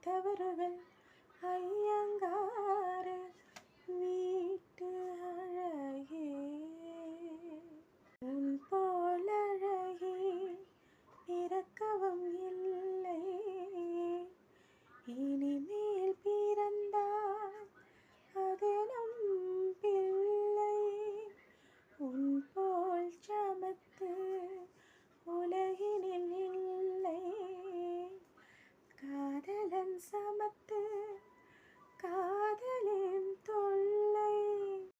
தவறுகள் ஐயங்கார வீட்டு அழகே உன் போல் அழகே பிறக்கவும் இல்லை இனிமேல் பிறந்தால் அது நம் பிள்ளை உன் போல் சமத்து உலகினில் இல்லை காதலன் சமத்து காதலின் தொல்லை